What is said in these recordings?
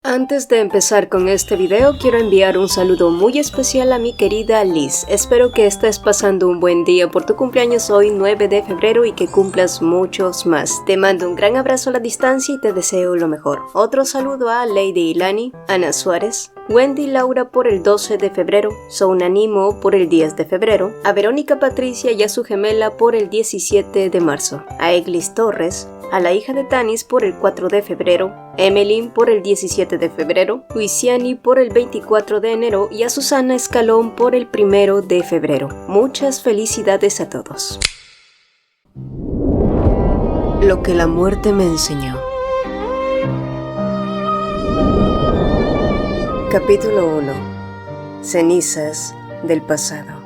Antes de empezar con este video, quiero enviar un saludo muy especial a mi querida Liz. Espero que estés pasando un buen día por tu cumpleaños hoy 9 de febrero y que cumplas muchos más. Te mando un gran abrazo a la distancia y te deseo lo mejor. Otro saludo a Lady Ilani, Ana Suárez, Wendy Laura por el 12 de febrero, Sounanimo por el 10 de febrero, a Verónica Patricia y a su gemela por el 17 de marzo, a Eglis Torres, a la hija de Tanis por el 4 de febrero, Emeline por el 17 de febrero, Luisiani por el 24 de enero y a Susana Escalón por el 1 de febrero. Muchas felicidades a todos. Lo que la muerte me enseñó. Capítulo 1. Cenizas del pasado.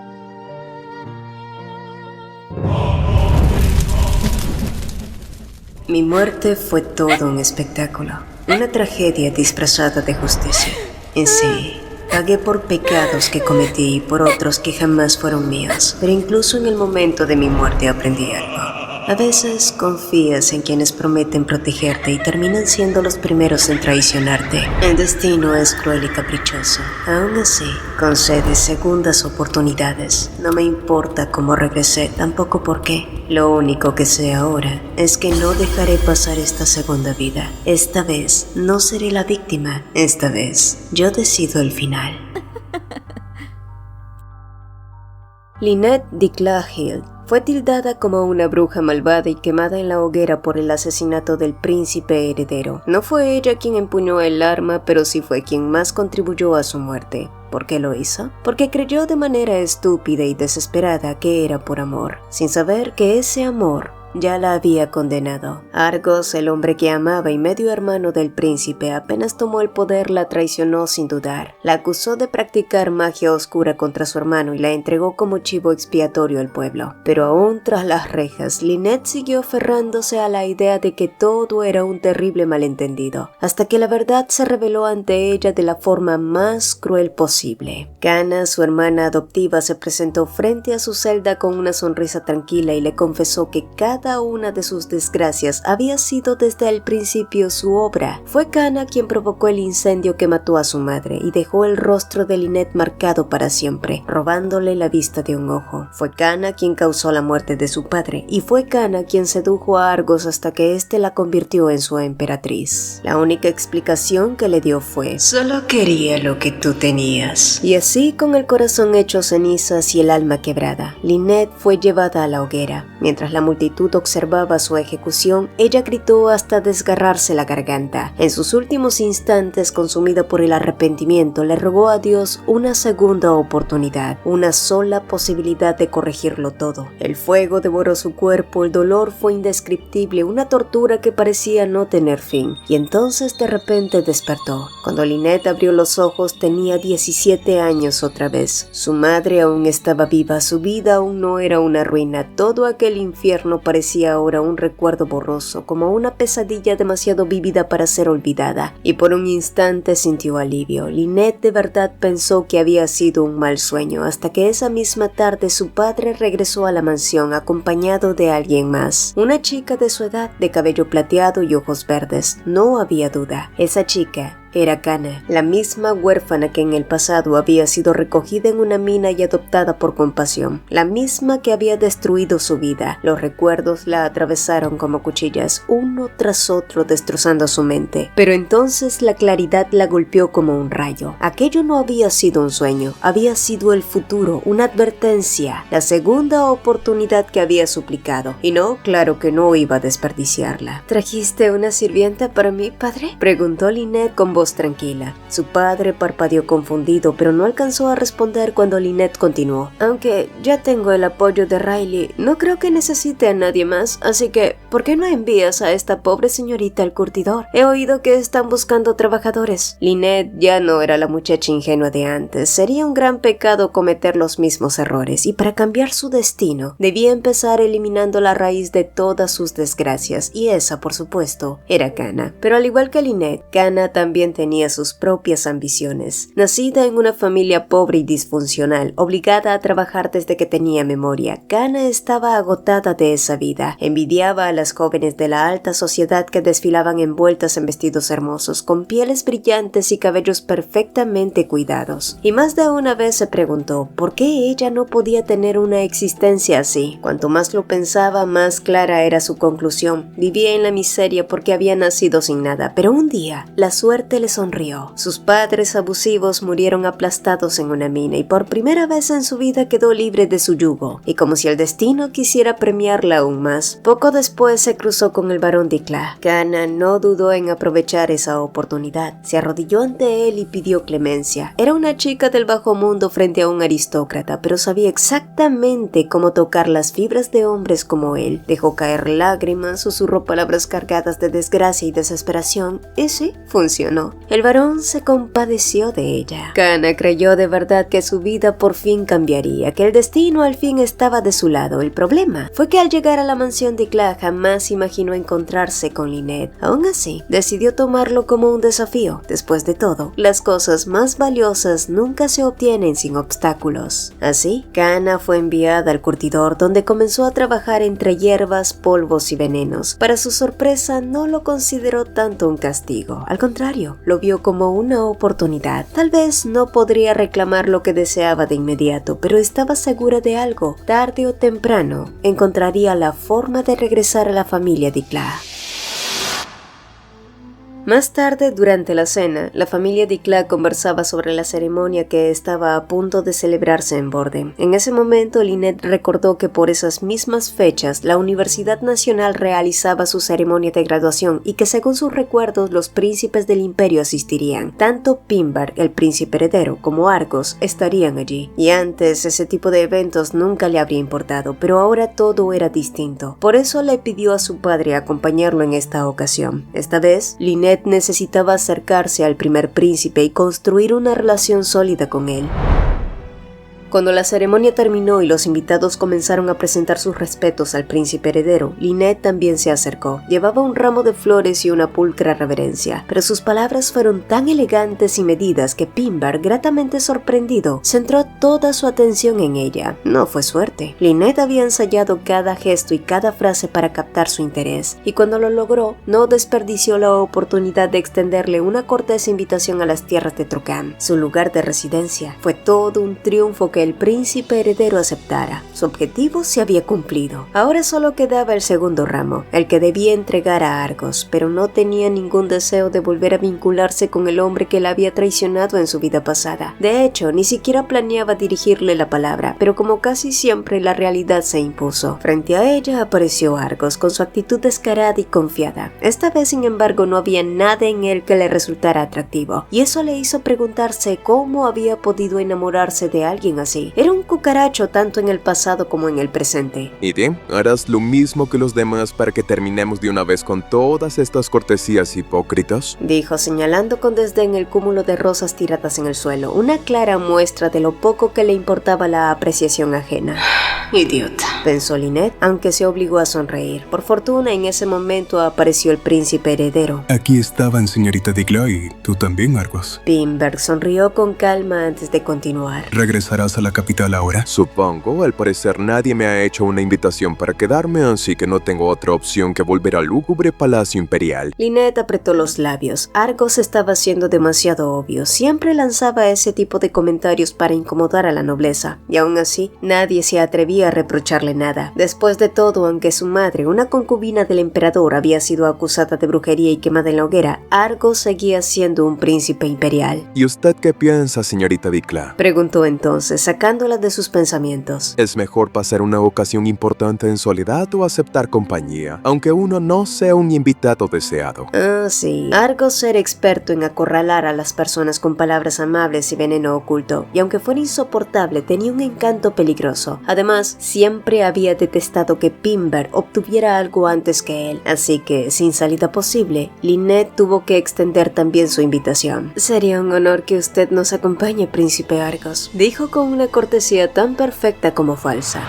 Mi muerte fue todo un espectáculo, una tragedia disfrazada de justicia. En sí, pagué por pecados que cometí y por otros que jamás fueron míos, pero incluso en el momento de mi muerte aprendí algo. A veces confías en quienes prometen protegerte y terminan siendo los primeros en traicionarte. El destino es cruel y caprichoso. Aún así, concede segundas oportunidades. No me importa cómo regresé, tampoco por qué. Lo único que sé ahora es que no dejaré pasar esta segunda vida. Esta vez no seré la víctima. Esta vez yo decido el final. Lynette Declahill fue tildada como una bruja malvada y quemada en la hoguera por el asesinato del príncipe heredero. No fue ella quien empuñó el arma, pero sí fue quien más contribuyó a su muerte. ¿Por qué lo hizo? Porque creyó de manera estúpida y desesperada que era por amor, sin saber que ese amor ya la había condenado. Argos, el hombre que amaba y medio hermano del príncipe, apenas tomó el poder la traicionó sin dudar. La acusó de practicar magia oscura contra su hermano y la entregó como chivo expiatorio al pueblo. Pero aún tras las rejas, Lynette siguió aferrándose a la idea de que todo era un terrible malentendido, hasta que la verdad se reveló ante ella de la forma más cruel posible. Cana, su hermana adoptiva, se presentó frente a su celda con una sonrisa tranquila y le confesó que cada una de sus desgracias había sido desde el principio su obra. Fue Cana quien provocó el incendio que mató a su madre y dejó el rostro de Lynette marcado para siempre, robándole la vista de un ojo. Fue Cana quien causó la muerte de su padre y fue Cana quien sedujo a Argos hasta que éste la convirtió en su emperatriz. La única explicación que le dio fue: solo quería lo que tú tenías. Y así, con el corazón hecho cenizas y el alma quebrada, Lynette fue llevada a la hoguera. Mientras la multitud observaba su ejecución, ella gritó hasta desgarrarse la garganta. En sus últimos instantes, consumida por el arrepentimiento, le rogó a Dios una segunda oportunidad, una sola posibilidad de corregirlo todo. El fuego devoró su cuerpo, el dolor fue indescriptible, una tortura que parecía no tener fin. Y entonces de repente despertó. Cuando Lynette abrió los ojos tenía 17 años otra vez. Su madre aún estaba viva, su vida aún no era una ruina. Todo aquel infierno parecía ahora un recuerdo borroso, como una pesadilla demasiado vívida para ser olvidada, y por un instante sintió alivio. Lynette de verdad pensó que había sido un mal sueño, hasta que esa misma tarde su padre regresó a la mansión acompañado de alguien más, una chica de su edad, de cabello plateado y ojos verdes. No había duda, esa chica era Cana, la misma huérfana que en el pasado había sido recogida en una mina y adoptada por compasión, la misma que había destruido su vida. Los recuerdos la atravesaron como cuchillas, uno tras otro, destrozando su mente. Pero entonces la claridad la golpeó como un rayo. Aquello no había sido un sueño, había sido el futuro, una advertencia, la segunda oportunidad que había suplicado. Y no, claro que no iba a desperdiciarla. ¿Trajiste una sirvienta para mí, padre?, preguntó Lynette con voz tranquila. Su padre parpadeó confundido, pero no alcanzó a responder cuando Lynette continuó: aunque ya tengo el apoyo de Riley, no creo que necesite a nadie más, así que ¿por qué no envías a esta pobre señorita al curtidor? He oído que están buscando trabajadores. Lynette ya no era la muchacha ingenua de antes. Sería un gran pecado cometer los mismos errores, y para cambiar su destino debía empezar eliminando la raíz de todas sus desgracias, y esa, por supuesto, era Cana. Pero al igual que Lynette, Cana también también tenía sus propias ambiciones. Nacida en una familia pobre y disfuncional, obligada a trabajar desde que tenía memoria, Kana estaba agotada de esa vida. Envidiaba a las jóvenes de la alta sociedad que desfilaban envueltas en vestidos hermosos, con pieles brillantes y cabellos perfectamente cuidados. Y más de una vez se preguntó por qué ella no podía tener una existencia así. Cuanto más lo pensaba, más clara era su conclusión. Vivía en la miseria porque había nacido sin nada, pero un día la suerte le sonrió. Sus padres abusivos murieron aplastados en una mina y por primera vez en su vida quedó libre de su yugo, y como si el destino quisiera premiarla aún más, poco después se cruzó con el barón Dikla. Kana no dudó en aprovechar esa oportunidad. Se arrodilló ante él y pidió clemencia. Era una chica del bajo mundo frente a un aristócrata, pero sabía exactamente cómo tocar las fibras de hombres como él. Dejó caer lágrimas, susurró palabras cargadas de desgracia y desesperación, y sí, funcionó. El varón se compadeció de ella. Kana creyó de verdad que su vida por fin cambiaría, que el destino al fin estaba de su lado. El problema fue que al llegar a la mansión de Dikla jamás imaginó encontrarse con Lynette. Aún así, decidió tomarlo como un desafío. Después de todo, las cosas más valiosas nunca se obtienen sin obstáculos. Así, Kana fue enviada al curtidor, donde comenzó a trabajar entre hierbas, polvos y venenos. Para su sorpresa, no lo consideró tanto un castigo. Al contrario, lo vio como una oportunidad. Tal vez no podría reclamar lo que deseaba de inmediato, pero estaba segura de algo. Tarde o temprano, encontraría la forma de regresar a la familia Dikla. Más tarde, durante la cena, la familia Dikla conversaba sobre la ceremonia que estaba a punto de celebrarse en Borden. En ese momento, Lynette recordó que por esas mismas fechas, la Universidad Nacional realizaba su ceremonia de graduación y que según sus recuerdos, los príncipes del imperio asistirían. Tanto Pinbark, el príncipe heredero, como Argos estarían allí. Y antes, ese tipo de eventos nunca le habría importado, pero ahora todo era distinto. Por eso le pidió a su padre acompañarlo en esta ocasión. Esta vez, Lynette necesitaba acercarse al primer príncipe y construir una relación sólida con él. Cuando la ceremonia terminó y los invitados comenzaron a presentar sus respetos al príncipe heredero, Lynette también se acercó. Llevaba un ramo de flores y una pulcra reverencia, pero sus palabras fueron tan elegantes y medidas que Pinbark, gratamente sorprendido, centró toda su atención en ella. No fue suerte. Lynette había ensayado cada gesto y cada frase para captar su interés, y cuando lo logró, no desperdició la oportunidad de extenderle una cortés invitación a las tierras de Trocán, su lugar de residencia. Fue todo un triunfo que el príncipe heredero aceptara. Su objetivo se había cumplido. Ahora solo quedaba el segundo ramo, el que debía entregar a Argos, pero no tenía ningún deseo de volver a vincularse con el hombre que la había traicionado en su vida pasada. De hecho, ni siquiera planeaba dirigirle la palabra, pero como casi siempre, la realidad se impuso. Frente a ella apareció Argos, con su actitud descarada y confiada. Esta vez, sin embargo, no había nada en él que le resultara atractivo, y eso le hizo preguntarse cómo había podido enamorarse de alguien así. Era un cucaracho tanto en el pasado como en el presente. ¿Y bien? ¿Harás lo mismo que los demás para que terminemos de una vez con todas estas cortesías hipócritas?, dijo, señalando con desdén el cúmulo de rosas tiradas en el suelo, una clara muestra de lo poco que le importaba la apreciación ajena. Idiota, pensó Lynette, aunque se obligó a sonreír. Por fortuna, en ese momento apareció el príncipe heredero. Aquí estaban, señorita Dikla, y tú también, Argos. Pinbark sonrió con calma antes de continuar. ¿Regresarás a la capital ahora? Supongo. Al parecer nadie me ha hecho una invitación para quedarme, así que no tengo otra opción que volver al lúgubre palacio imperial. Lynette apretó los labios. Argos estaba siendo demasiado obvio. Siempre lanzaba ese tipo de comentarios para incomodar a la nobleza, y aún así nadie se atrevía a reprocharle nada. Después de todo, aunque su madre, una concubina del emperador, había sido acusada de brujería y quemada en la hoguera, Argos seguía siendo un príncipe imperial. ¿Y usted qué piensa, señorita Dikla?, preguntó entonces, sacándola de sus pensamientos. ¿Es mejor pasar una ocasión importante en soledad o aceptar compañía, aunque uno no sea un invitado deseado? Ah, sí. Argos era experto en acorralar a las personas con palabras amables y veneno oculto, y aunque fuera insoportable, tenía un encanto peligroso. Además, siempre había detestado que Pinbark obtuviera algo antes que él, así que, sin salida posible, Lynette tuvo que extender también su invitación. Sería un honor que usted nos acompañe, príncipe Argos, dijo con una cortesía tan perfecta como falsa.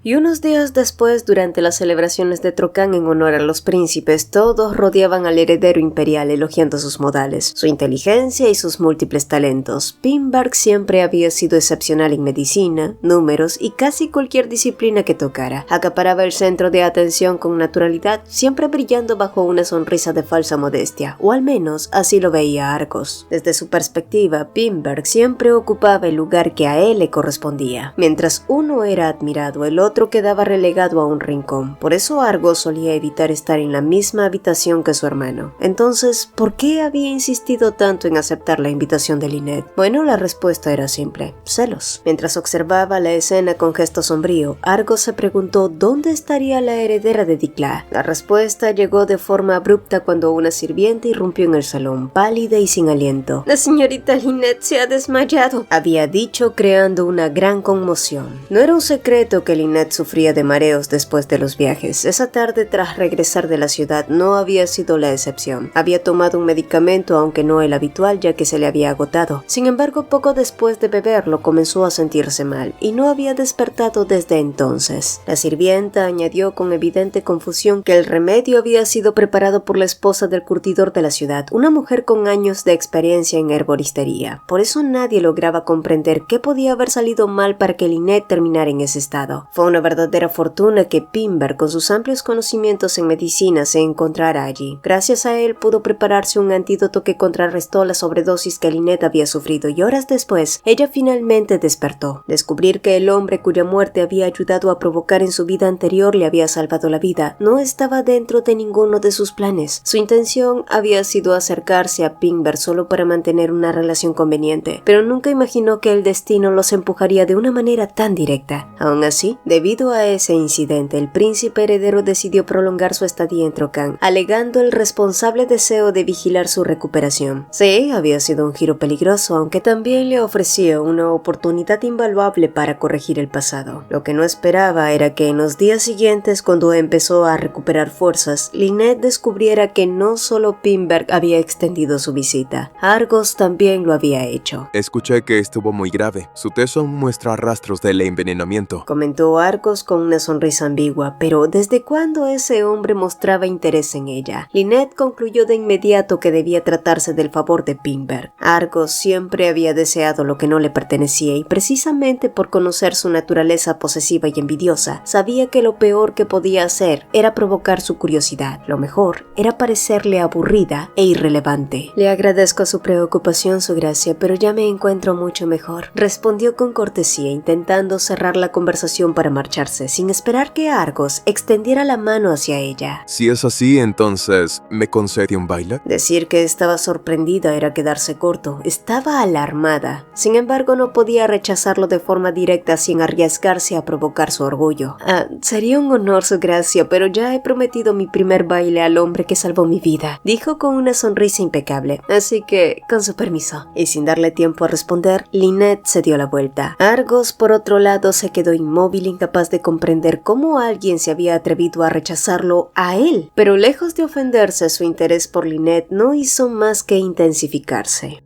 Y unos días después, durante las celebraciones de Trocán en honor a los príncipes, todos rodeaban al heredero imperial elogiando sus modales, su inteligencia y sus múltiples talentos. Pinbark siempre había sido excepcional en medicina, números y casi cualquier disciplina que tocara. Acaparaba el centro de atención con naturalidad, siempre brillando bajo una sonrisa de falsa modestia, o al menos así lo veía Argos. Desde su perspectiva, Pinbark siempre ocupaba el lugar que a él le correspondía. Mientras uno era admirado, el otro quedaba relegado a un rincón. Por eso Argos solía evitar estar en la misma habitación que su hermano. Entonces, ¿por qué había insistido tanto en aceptar la invitación de Lynette? Bueno, la respuesta era simple: celos. Mientras observaba la escena con gesto sombrío, Argos se preguntó dónde estaría la heredera de Dikla. La respuesta llegó de forma abrupta cuando una sirvienta irrumpió en el salón, pálida y sin aliento. «La señorita Lynette se ha desmayado», había dicho, creando una gran conmoción. No era un secreto que Lynette sufría de mareos después de los viajes. Esa tarde, tras regresar de la ciudad, no había sido la excepción. Había tomado un medicamento, aunque no el habitual, ya que se le había agotado. Sin embargo, poco después de beberlo comenzó a sentirse mal, y no había despertado desde entonces. La sirvienta añadió con evidente confusión que el remedio había sido preparado por la esposa del curtidor de la ciudad, una mujer con años de experiencia en herboristería. Por eso nadie lograba comprender qué podía haber salido mal para que Lynette terminara en ese estado. Fue una verdadera fortuna que Pinbark, con sus amplios conocimientos en medicina, se encontrara allí. Gracias a él pudo prepararse un antídoto que contrarrestó la sobredosis que Lynette había sufrido, y horas después, ella finalmente despertó. Descubrir que el hombre cuya muerte había ayudado a provocar en su vida anterior le había salvado la vida no estaba dentro de ninguno de sus planes. Su intención había sido acercarse a Pinbark solo para mantener una relación conveniente, pero nunca imaginó que el destino los empujaría de una manera tan directa. Aún así, debido a ese incidente, el príncipe heredero decidió prolongar su estadía en Trocán, alegando el responsable deseo de vigilar su recuperación. Sí, había sido un giro peligroso, aunque también le ofreció una oportunidad invaluable para corregir el pasado. Lo que no esperaba era que en los días siguientes, cuando empezó a recuperar fuerzas, Lynette descubriera que no solo Pinbark había extendido su visita, Argos también lo había hecho. Escuché que estuvo muy grave. Su test aún muestra rastros del envenenamiento, comentó Argos con una sonrisa ambigua, pero ¿desde cuándo ese hombre mostraba interés en ella? Lynette concluyó de inmediato que debía tratarse del favor de Pinbark. Argos siempre había deseado lo que no le pertenecía y precisamente por conocer su naturaleza posesiva y envidiosa, sabía que lo peor que podía hacer era provocar su curiosidad. Lo mejor era parecerle aburrida e irrelevante. «Le agradezco su preocupación, su gracia, pero ya me encuentro mucho mejor», respondió con cortesía, intentando cerrar la conversación para marcharse, sin esperar que Argos extendiera la mano hacia ella. Si es así, entonces, ¿me concede un baile? Decir que estaba sorprendida era quedarse corto. Estaba alarmada. Sin embargo, no podía rechazarlo de forma directa sin arriesgarse a provocar su orgullo. Sería un honor, su gracia, pero ya he prometido mi primer baile al hombre que salvó mi vida, dijo con una sonrisa impecable. Así que, con su permiso. Y sin darle tiempo a responder, Lynette se dio la vuelta. Argos, por otro lado, se quedó inmóvil, incapaz de comprender cómo alguien se había atrevido a rechazarlo a él. Pero lejos de ofenderse, su interés por Lynette no hizo más que intensificarse.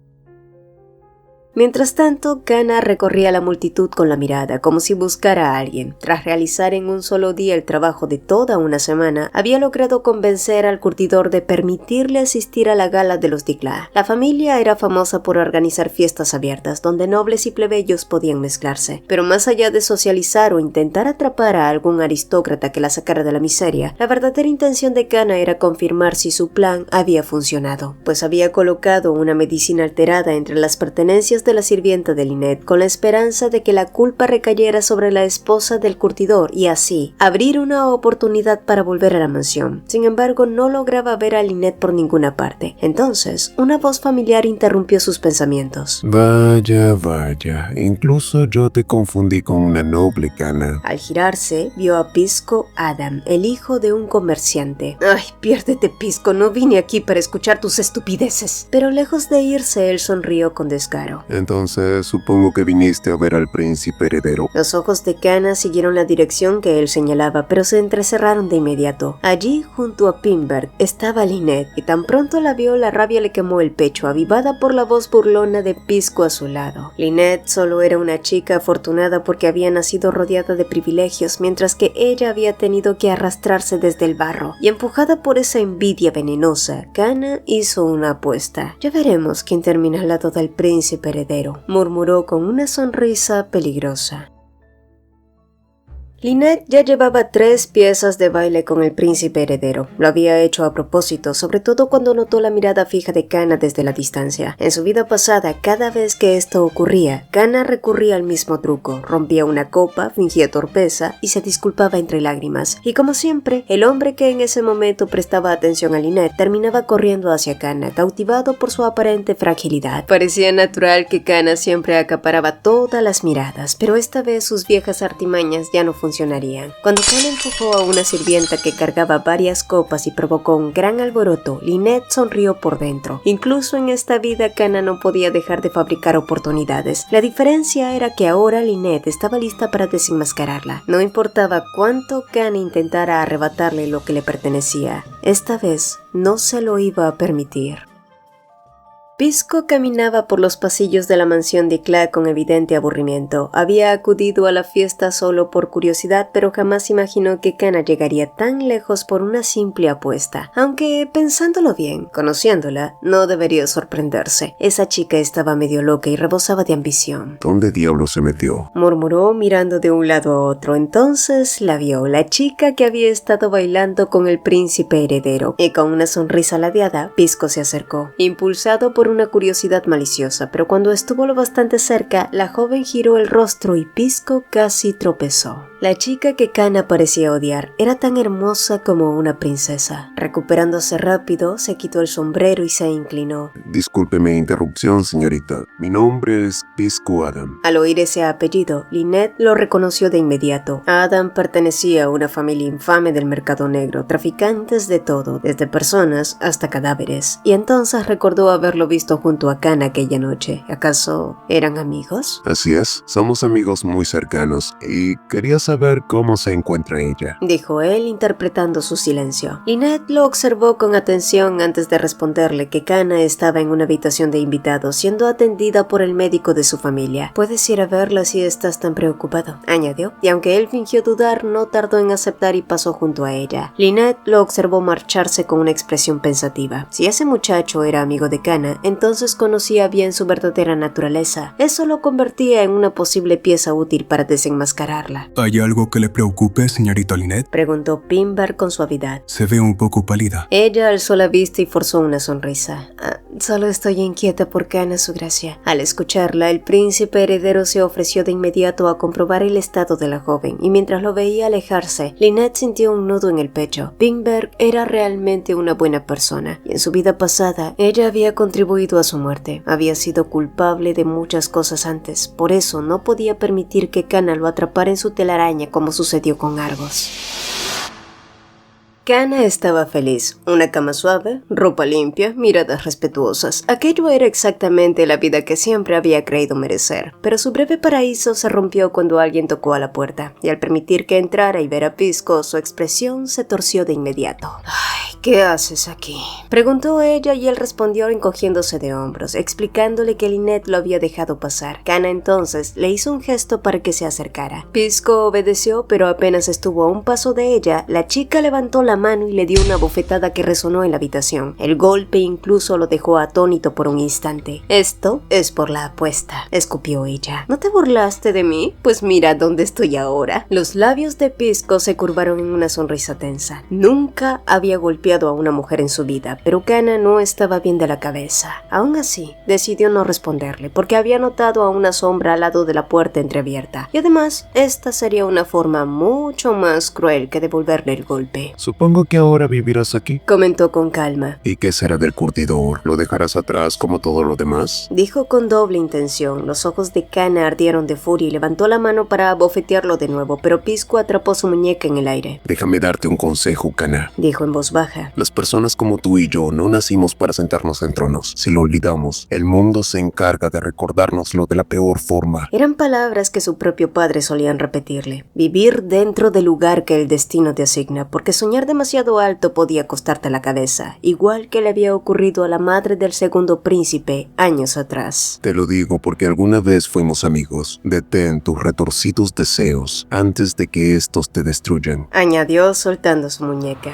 Mientras tanto, Kana recorría la multitud con la mirada, como si buscara a alguien. Tras realizar en un solo día el trabajo de toda una semana, había logrado convencer al curtidor de permitirle asistir a la gala de los Dikla. La familia era famosa por organizar fiestas abiertas, donde nobles y plebeyos podían mezclarse. Pero más allá de socializar o intentar atrapar a algún aristócrata que la sacara de la miseria, la verdadera intención de Kana era confirmar si su plan había funcionado, pues había colocado una medicina alterada entre las pertenencias de la sirvienta de Lynette, con la esperanza de que la culpa recayera sobre la esposa del curtidor y así abrir una oportunidad para volver a la mansión. Sin embargo, no lograba ver a Lynette por ninguna parte. Entonces, una voz familiar interrumpió sus pensamientos. Vaya, incluso yo te confundí con una noble, Kana. Al girarse, vio a Pisco Adam, el hijo de un comerciante. «Ay, piérdete, Pisco, no vine aquí para escuchar tus estupideces». Pero lejos de irse, él sonrió con descaro. Entonces supongo que viniste a ver al príncipe heredero. Los ojos de Kana siguieron la dirección que él señalaba, pero se entrecerraron de inmediato. Allí, junto a Pinberg, estaba Lynette, y tan pronto la vio, la rabia le quemó el pecho, avivada por la voz burlona de Pisco a su lado. Lynette solo era una chica afortunada porque había nacido rodeada de privilegios, mientras que ella había tenido que arrastrarse desde el barro, y empujada por esa envidia venenosa, Kana hizo una apuesta. Ya veremos quién termina al lado del príncipe heredero, murmuró con una sonrisa peligrosa. Lynette ya llevaba 3 piezas de baile con el príncipe heredero. Lo había hecho a propósito, sobre todo cuando notó la mirada fija de Kana desde la distancia. En su vida pasada, cada vez que esto ocurría, Kana recurría al mismo truco. Rompía una copa, fingía torpeza y se disculpaba entre lágrimas. Y como siempre, el hombre que en ese momento prestaba atención a Lynette terminaba corriendo hacia Kana, cautivado por su aparente fragilidad. Parecía natural que Kana siempre acaparaba todas las miradas, pero esta vez sus viejas artimañas ya no funcionarían. Cuando Kana empujó a una sirvienta que cargaba varias copas y provocó un gran alboroto, Lynette sonrió por dentro. Incluso en esta vida, Kana no podía dejar de fabricar oportunidades. La diferencia era que ahora Lynette estaba lista para desenmascararla. No importaba cuánto Kana intentara arrebatarle lo que le pertenecía, esta vez no se lo iba a permitir. Pisco caminaba por los pasillos de la mansión de Clay con evidente aburrimiento. Había acudido a la fiesta solo por curiosidad, pero jamás imaginó que Kana llegaría tan lejos por una simple apuesta. Aunque, pensándolo bien, conociéndola, no debería sorprenderse. Esa chica estaba medio loca y rebosaba de ambición. ¿Dónde diablos se metió? Murmuró mirando de un lado a otro. Entonces la vio, la chica que había estado bailando con el príncipe heredero. Y con una sonrisa ladeada, Pisco se acercó, impulsado por una curiosidad maliciosa, pero cuando estuvo lo bastante cerca, la joven giró el rostro y Pisco casi tropezó. La chica que Kana parecía odiar era tan hermosa como una princesa. Recuperándose rápido, se quitó el sombrero y se inclinó. Disculpe mi interrupción, señorita. Mi nombre es Pisco Adam. Al oír ese apellido, Lynette lo reconoció de inmediato. Adam pertenecía a una familia infame del mercado negro, traficantes de todo, desde personas hasta cadáveres. Y entonces recordó haberlo visto junto a Kana aquella noche. ¿Acaso eran amigos? Así es, somos amigos muy cercanos y quería saber cómo se encuentra ella, dijo él interpretando su silencio. Lynette lo observó con atención antes de responderle que Kana estaba en una habitación de invitados siendo atendida por el médico de su familia. Puedes ir a verla si estás tan preocupado, añadió, y aunque él fingió dudar, no tardó en aceptar y pasó junto a ella. Lynette lo observó marcharse con una expresión pensativa. Si ese muchacho era amigo de Kana, entonces conocía bien su verdadera naturaleza. Eso lo convertía en una posible pieza útil para desenmascararla. ¿Hay algo que le preocupe, señorita Lynette? Preguntó Pinberg con suavidad. Se ve un poco pálida. Ella alzó la vista y forzó una sonrisa. Solo estoy inquieta por Kana, su gracia. Al escucharla, el príncipe heredero se ofreció de inmediato a comprobar el estado de la joven, y mientras lo veía alejarse, Lynette sintió un nudo en el pecho. Pinberg era realmente una buena persona, y en su vida pasada, ella había contribuido a su muerte. Había sido culpable de muchas cosas antes, por eso no podía permitir que Kana lo atrapara en su telaraña como sucedió con Argos. Kana estaba feliz. Una cama suave, ropa limpia, miradas respetuosas. Aquello era exactamente la vida que siempre había creído merecer. Pero su breve paraíso se rompió cuando alguien tocó a la puerta, y al permitir que entrara y ver a Pisco, su expresión se torció de inmediato. «Ay, ¿qué haces aquí?», preguntó ella, y él respondió encogiéndose de hombros, explicándole que Lynette lo había dejado pasar. Kana entonces le hizo un gesto para que se acercara. Pisco obedeció, pero apenas estuvo a un paso de ella, la chica levantó la mano y le dio una bofetada que resonó en la habitación. El golpe incluso lo dejó atónito por un instante. «Esto es por la apuesta», escupió ella. «¿No te burlaste de mí? Pues mira dónde estoy ahora». Los labios de Pisco se curvaron en una sonrisa tensa. Nunca había golpeado a una mujer en su vida, pero Kana no estaba bien de la cabeza. Aún así, decidió no responderle, porque había notado a una sombra al lado de la puerta entreabierta. Y además, esta sería una forma mucho más cruel que devolverle el golpe. Supongo que ahora vivirás aquí. comentó con calma. ¿Y qué será del curtidor? ¿Lo dejarás atrás como todo lo demás? Dijo con doble intención. Los ojos de Kana ardieron de furia y levantó la mano para abofetearlo de nuevo, pero Pisco atrapó su muñeca en el aire. Déjame darte un consejo, Kana. Dijo en voz baja. Las personas como tú y yo no nacimos para sentarnos en tronos. Si lo olvidamos, el mundo se encarga de recordárnoslo de la peor forma. Eran palabras que su propio padre solían repetirle. Vivir dentro del lugar que el destino te asigna, porque soñar demasiado alto podía costarte la cabeza, igual que le había ocurrido a la madre del segundo príncipe años atrás. Te lo digo porque alguna vez fuimos amigos. Detén tus retorcidos deseos antes de que estos te destruyan. Añadió soltando su muñeca.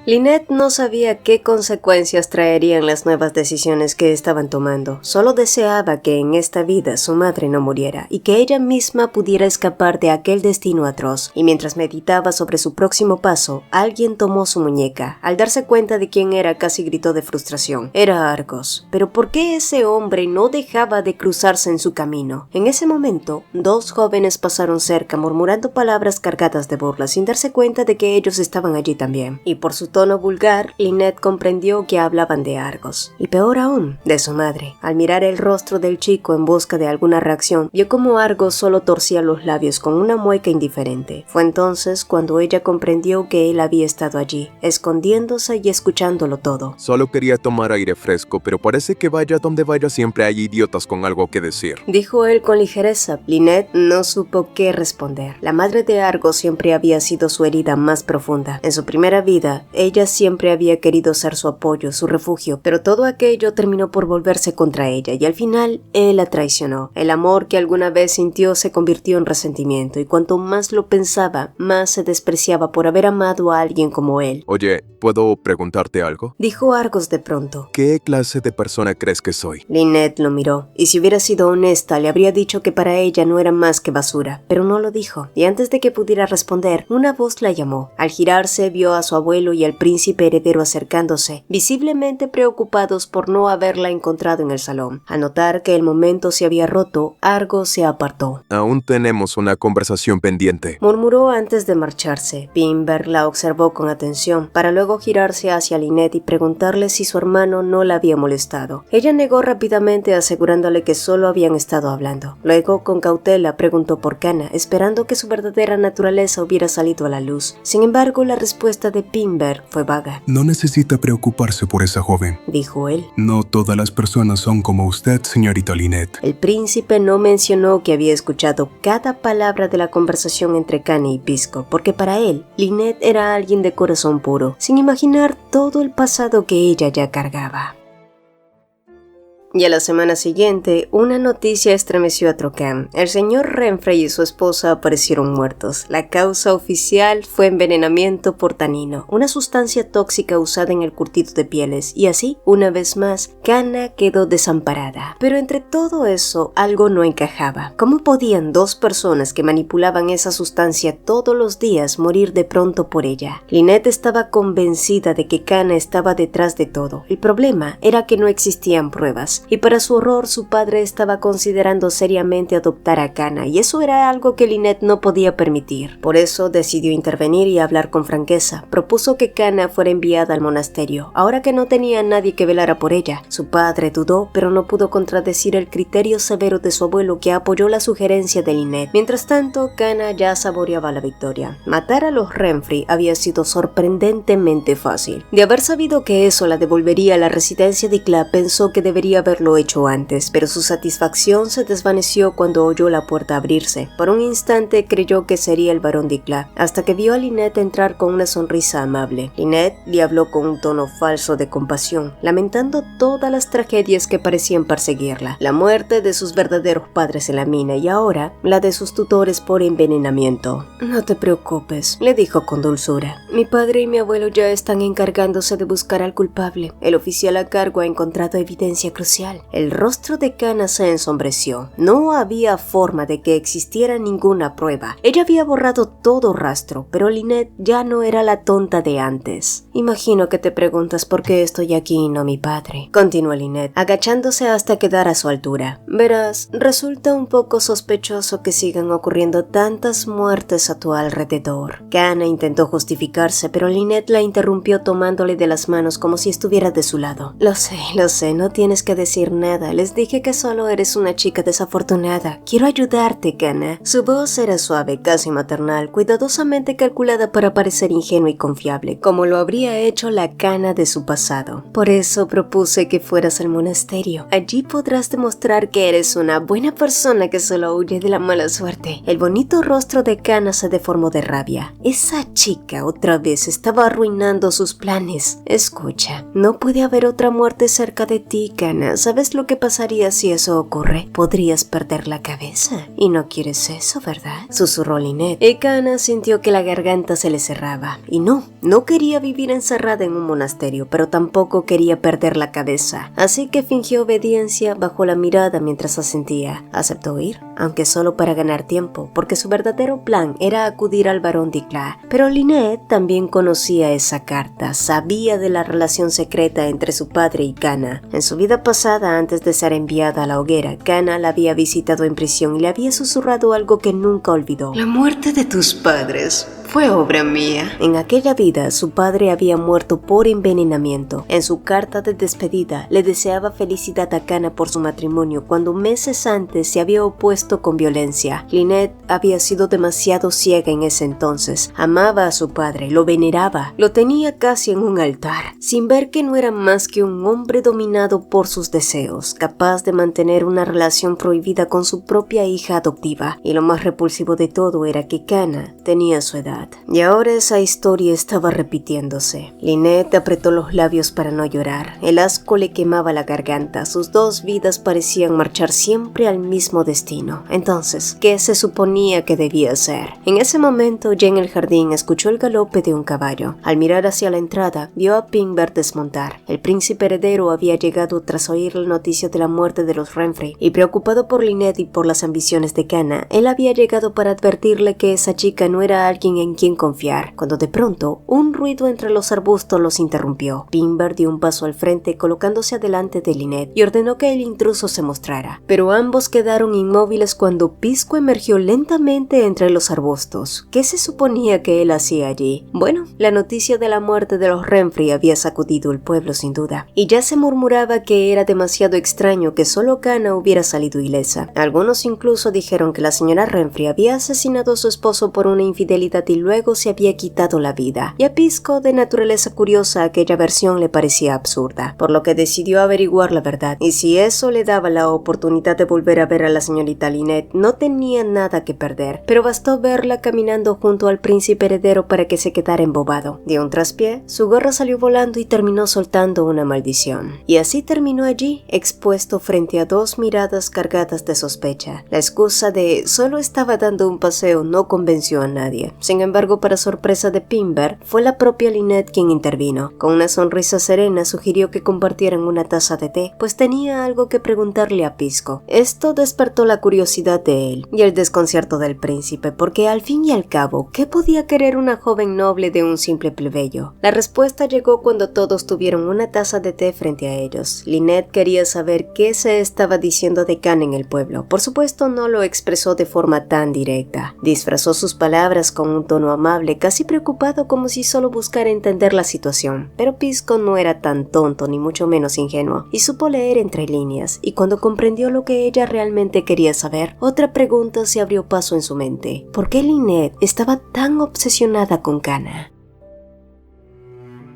Lynette no sabía qué consecuencias traerían las nuevas decisiones que estaban tomando. Solo deseaba que en esta vida su madre no muriera y que ella misma pudiera escapar de aquel destino atroz. Y mientras meditaba sobre su próximo paso, alguien tomó su muñeca. Al darse cuenta de quién era, casi gritó de frustración. Era Argos. Pero ¿por qué ese hombre no dejaba de cruzarse en su camino? En ese momento, dos jóvenes pasaron cerca murmurando palabras cargadas de burla sin darse cuenta de que ellos estaban allí también. Y por su tono vulgar, Lynette comprendió que hablaban de Argos, y peor aún, de su madre. Al mirar el rostro del chico en busca de alguna reacción, vio como Argos solo torcía los labios con una mueca indiferente. Fue entonces cuando ella comprendió que él había estado allí, escondiéndose y escuchándolo todo. Solo quería tomar aire fresco, pero parece que vaya donde vaya siempre hay idiotas con algo que decir. Dijo él con ligereza. Lynette no supo qué responder. La madre de Argos siempre había sido su herida más profunda. En su primera vida, ella siempre había querido ser su apoyo, su refugio, pero todo aquello terminó por volverse contra ella y al final él la traicionó. El amor que alguna vez sintió se convirtió en resentimiento y cuanto más lo pensaba, más se despreciaba por haber amado a alguien como él. Oye, ¿puedo preguntarte algo? Dijo Argos de pronto. ¿Qué clase de persona crees que soy? Lynette lo miró, y si hubiera sido honesta, le habría dicho que para ella no era más que basura, pero no lo dijo, y antes de que pudiera responder, una voz la llamó. Al girarse, vio a su abuelo y al príncipe heredero acercándose, visiblemente preocupados por no haberla encontrado en el salón. Al notar que el momento se había roto, Argos se apartó. Aún tenemos una conversación pendiente. Murmuró antes de marcharse. Pimber la observó con atención, para luego girarse hacia Lynette y preguntarle si su hermano no la había molestado. Ella negó rápidamente, asegurándole que solo habían estado hablando. Luego, con cautela, preguntó por Kana, esperando que su verdadera naturaleza hubiera salido a la luz. Sin embargo, la respuesta de Pimber fue vaga. No necesita preocuparse por esa joven. Dijo él. No todas las personas son como usted, señorita Lynette. El príncipe no mencionó que había escuchado cada palabra de la conversación entre Kana y Pisco, porque para él, Lynette era alguien de corazón puro, sin imaginar todo el pasado que ella ya cargaba. Y a la semana siguiente, una noticia estremeció a Trocan. El señor Renfrey y su esposa aparecieron muertos. La causa oficial fue envenenamiento por tanino, una sustancia tóxica usada en el curtido de pieles, y así, una vez más, Kana quedó desamparada. Pero entre todo eso, algo no encajaba. ¿Cómo podían dos personas que manipulaban esa sustancia todos los días morir de pronto por ella? Lynette estaba convencida de que Kana estaba detrás de todo. El problema era que no existían pruebas. Y para su horror, su padre estaba considerando seriamente adoptar a Kana, y eso era algo que Lynette no podía permitir. Por eso decidió intervenir y hablar con franqueza. Propuso que Kana fuera enviada al monasterio, ahora que no tenía a nadie que velara por ella. Su padre dudó, pero no pudo contradecir el criterio severo de su abuelo, que apoyó la sugerencia de Lynette. Mientras tanto, Kana ya saboreaba la victoria. Matar a los Renfrey había sido sorprendentemente fácil. De haber sabido que eso la devolvería a la residencia de Icla, pensó que debería haberlo hecho antes, pero su satisfacción se desvaneció cuando oyó la puerta abrirse. Por un instante creyó que sería el barón de Icla, hasta que vio a Lynette entrar con una sonrisa amable. Lynette le habló con un tono falso de compasión, lamentando todas las tragedias que parecían perseguirla: la muerte de sus verdaderos padres en la mina y ahora la de sus tutores por envenenamiento. «No te preocupes», le dijo con dulzura. «Mi padre y mi abuelo ya están encargándose de buscar al culpable. El oficial a cargo ha encontrado evidencia crucial especial. El rostro de Kana se ensombreció. No había forma de que existiera ninguna prueba. Ella había borrado todo rastro, pero Lynette ya no era la tonta de antes. Imagino que te preguntas por qué estoy aquí y no mi padre, continuó Lynette, agachándose hasta quedar a su altura. Verás, resulta un poco sospechoso que sigan ocurriendo tantas muertes a tu alrededor. Kana intentó justificarse, pero Lynette la interrumpió tomándole de las manos como si estuviera de su lado. Lo sé, no tienes que decir nada. Les dije que solo eres una chica desafortunada. Quiero ayudarte, Kana. Su voz era suave, casi maternal, cuidadosamente calculada para parecer ingenua y confiable, como lo habría hecho la Kana de su pasado. Por eso propuse que fueras al monasterio. Allí podrás demostrar que eres una buena persona que solo huye de la mala suerte. El bonito rostro de Kana se deformó de rabia. Esa chica otra vez estaba arruinando sus planes. Escucha, no puede haber otra muerte cerca de ti, Kana. ¿Sabes lo que pasaría si eso ocurre? Podrías perder la cabeza. Y no quieres eso, ¿verdad? Susurró Lynette. Y Kana sintió que la garganta se le cerraba. Y no quería vivir encerrada en un monasterio, pero tampoco quería perder la cabeza. Así que fingió obediencia, bajó la mirada mientras asentía. Aceptó ir, aunque solo para ganar tiempo, porque su verdadero plan era acudir al barón Dicla. Pero Lynette también conocía esa carta, sabía de la relación secreta entre su padre y Kana. En su vida pasada, antes de ser enviada a la hoguera, Kana la había visitado en prisión y le había susurrado algo que nunca olvidó. La muerte de tus padres fue obra mía. En aquella vida, su padre había muerto por envenenamiento. En su carta de despedida, le deseaba felicidad a Kana por su matrimonio cuando meses antes se había opuesto con violencia. Lynette había sido demasiado ciega en ese entonces. Amaba a su padre, lo veneraba, lo tenía casi en un altar, sin ver que no era más que un hombre dominado por sus deseos, capaz de mantener una relación prohibida con su propia hija adoptiva. Y lo más repulsivo de todo era que Kana tenía su edad. Y ahora esa historia estaba repitiéndose. Lynette apretó los labios para no llorar. El asco le quemaba la garganta. Sus dos vidas parecían marchar siempre al mismo destino. Entonces, ¿qué se suponía que debía hacer? En ese momento, ya en el jardín, escuchó el galope de un caballo. Al mirar hacia la entrada, vio a Finbar desmontar. El príncipe heredero había llegado tras oír la noticia de la muerte de los Renfrey, y preocupado por Lynette y por las ambiciones de Kana, él había llegado para advertirle que esa chica no era alguien en quien confiar, cuando de pronto un ruido entre los arbustos los interrumpió. Finbar dio un paso al frente, colocándose adelante de Lynette, y ordenó que el intruso se mostrara. Pero ambos quedaron inmóviles cuando Pisco emergió lentamente entre los arbustos. ¿Qué se suponía que él hacía allí? Bueno, la noticia de la muerte de los Renfrey había sacudido el pueblo sin duda, y ya se murmuraba que era demasiado extraño que solo Kana hubiera salido ilesa. Algunos incluso dijeron que la señora Renfrey había asesinado a su esposo por una infidelidad y luego se había quitado la vida. Y a Pisco, de naturaleza curiosa, aquella versión le parecía absurda, por lo que decidió averiguar la verdad. Y si eso le daba la oportunidad de volver a ver a la señorita Lynette, no tenía nada que perder. Pero bastó verla caminando junto al príncipe heredero para que se quedara embobado. De un traspié, su gorra salió volando y terminó soltando una maldición. Y así terminó allí, expuesto frente a dos miradas cargadas de sospecha. La excusa de solo estaba dando un paseo no convenció a nadie. Sin embargo, para sorpresa de Finbar, fue la propia Lynette quien intervino. Con una sonrisa serena sugirió que compartieran una taza de té, pues tenía algo que preguntarle a Pisco. Esto despertó la curiosidad de él y el desconcierto del príncipe, porque al fin y al cabo, ¿qué podía querer una joven noble de un simple plebeyo? La respuesta llegó cuando todos tuvieron una taza de té frente a ellos. Lynette quería saber qué se estaba diciendo de Kana en el pueblo. Por supuesto, no lo expresó de forma tan directa. Disfrazó sus palabras con un tono amable, casi preocupado, como si solo buscara entender la situación. Pero Pisco no era tan tonto ni mucho menos ingenuo, y supo leer entre líneas, y cuando comprendió lo que ella realmente quería saber, otra pregunta se abrió paso en su mente. ¿Por qué Lynette estaba tan obsesionada con Kana?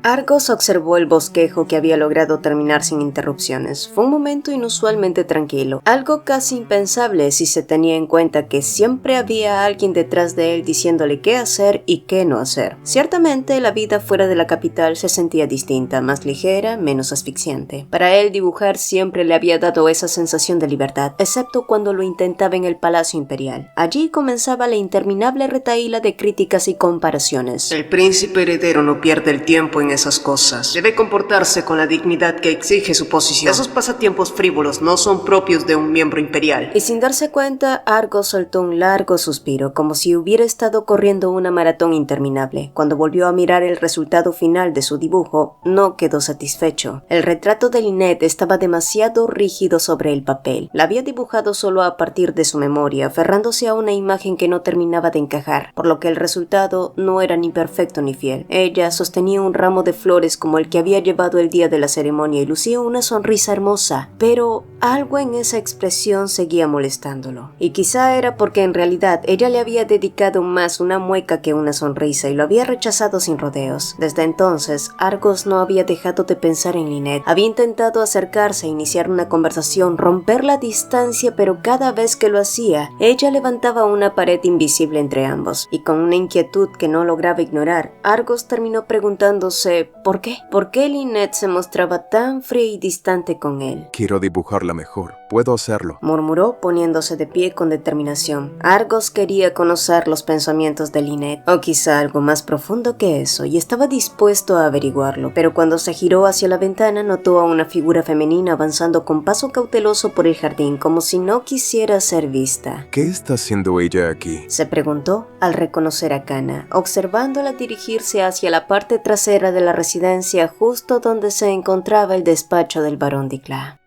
Argos observó el bosquejo que había logrado terminar sin interrupciones. Fue un momento inusualmente tranquilo, algo casi impensable si se tenía en cuenta que siempre había alguien detrás de él diciéndole qué hacer y qué no hacer. Ciertamente, la vida fuera de la capital se sentía distinta, más ligera, menos asfixiante. Para él, dibujar siempre le había dado esa sensación de libertad, excepto cuando lo intentaba en el Palacio Imperial. Allí comenzaba la interminable retahíla de críticas y comparaciones. El príncipe heredero no pierde el tiempo en esas cosas. Debe comportarse con la dignidad que exige su posición. Esos pasatiempos frívolos no son propios de un miembro imperial. Y sin darse cuenta, Argos soltó un largo suspiro, como si hubiera estado corriendo una maratón interminable. Cuando volvió a mirar el resultado final de su dibujo, no quedó satisfecho. El retrato de Lynette estaba demasiado rígido sobre el papel. La había dibujado solo a partir de su memoria, aferrándose a una imagen que no terminaba de encajar, por lo que el resultado no era ni perfecto ni fiel. Ella sostenía un ramo de flores como el que había llevado el día de la ceremonia y lucía una sonrisa hermosa, pero algo en esa expresión seguía molestándolo. Y quizá era porque en realidad ella le había dedicado más una mueca que una sonrisa y lo había rechazado sin rodeos. Desde entonces, Argos no había dejado de pensar en Lynette. Había intentado acercarse, iniciar una conversación, romper la distancia, pero cada vez que lo hacía, ella levantaba una pared invisible entre ambos. Y con una inquietud que no lograba ignorar, Argos terminó preguntándose ¿por qué? ¿Por qué Lynette se mostraba tan fría y distante con él? Quiero dibujarla mejor. Puedo hacerlo, murmuró poniéndose de pie con determinación. Argos quería conocer los pensamientos de Lynette, o quizá algo más profundo que eso, y estaba dispuesto a averiguarlo, pero cuando se giró hacia la ventana notó a una figura femenina avanzando con paso cauteloso por el jardín, como si no quisiera ser vista. ¿Qué está haciendo ella aquí? Se preguntó al reconocer a Kana, observándola dirigirse hacia la parte trasera de la residencia, justo donde se encontraba el despacho del barón Dikla.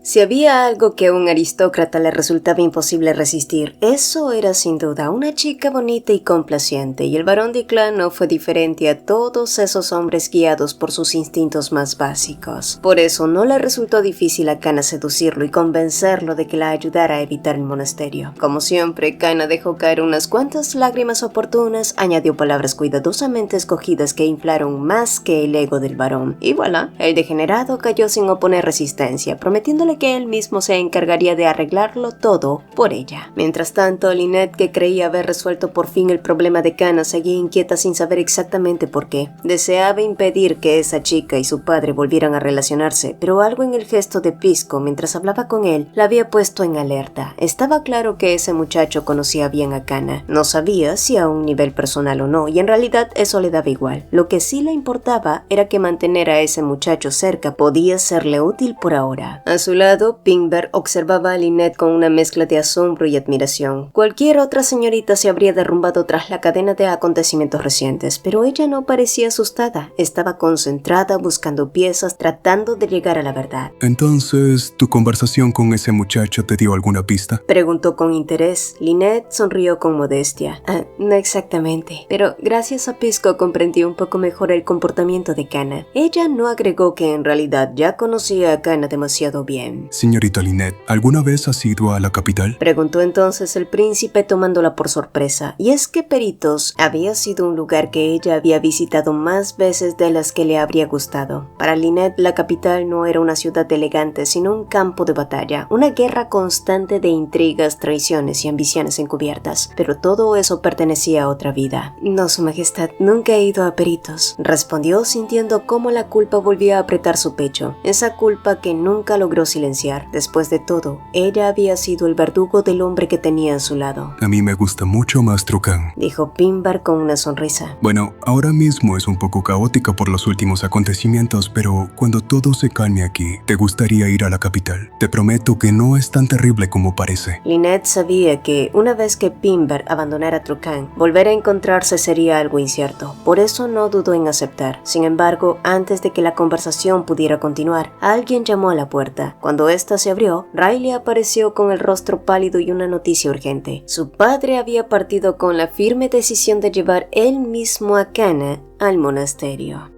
Si había algo que a un aristócrata le resultaba imposible resistir, eso era sin duda una chica bonita y complaciente, y el barón Dikla no fue diferente a todos esos hombres guiados por sus instintos más básicos. Por eso no le resultó difícil a Kana seducirlo y convencerlo de que la ayudara a evitar el monasterio. Como siempre, Kana dejó caer unas cuantas lágrimas oportunas, añadió palabras cuidadosamente escogidas que inflaron más que el ego del varón, y voilà, el degenerado cayó sin oponer resistencia, prometiéndole que él mismo se encargaría de arreglarlo todo por ella. Mientras tanto, Lynette, que creía haber resuelto por fin el problema de Kana, seguía inquieta sin saber exactamente por qué. Deseaba impedir que esa chica y su padre volvieran a relacionarse, pero algo en el gesto de Pisco mientras hablaba con él la había puesto en alerta. Estaba claro que ese muchacho conocía bien a Kana. No sabía si a un nivel personal o no, y en realidad eso le daba igual. Lo que sí le importaba era que mantener a ese muchacho cerca podía serle útil por ahora. A su lado, Pingberg observaba a Lynette con una mezcla de asombro y admiración. Cualquier otra señorita se habría derrumbado tras la cadena de acontecimientos recientes, pero ella no parecía asustada. Estaba concentrada, buscando piezas, tratando de llegar a la verdad. Entonces, ¿tu conversación con ese muchacho te dio alguna pista? Preguntó con interés. Lynette sonrió con modestia. No exactamente, pero gracias a Pisco comprendí un poco mejor el comportamiento de Kana. Ella no agregó que en realidad ya conocía a Kana demasiado bien. Señorita Lynette, ¿alguna vez has ido a la capital? Preguntó entonces el príncipe tomándola por sorpresa. Y es que Peritos había sido un lugar que ella había visitado más veces de las que le habría gustado. Para Lynette, la capital no era una ciudad elegante, sino un campo de batalla, una guerra constante de intrigas, traiciones y ambiciones encubiertas. Pero todo eso pertenecía a otra vida. No, su majestad, nunca he ido a Peritos, respondió sintiendo cómo la culpa volvía a apretar su pecho. Esa culpa que nunca logró silenciar. Después de todo, ella había sido el verdugo del hombre que tenía a su lado. A mí me gusta mucho más Trucan, dijo Pimbar con una sonrisa. Bueno, ahora mismo es un poco caótica por los últimos acontecimientos, pero cuando todo se calme aquí, te gustaría ir a la capital. Te prometo que no es tan terrible como parece. Lynette sabía que, una vez que Pimbar abandonara Trucan, volver a encontrarse sería algo incierto. Por eso no dudó en aceptar. Sin embargo, antes de que la conversación pudiera continuar, alguien llamó a la puerta. Cuando ésta se abrió, Riley apareció con el rostro pálido y una noticia urgente. Su padre había partido con la firme decisión de llevar él mismo a Kana al monasterio.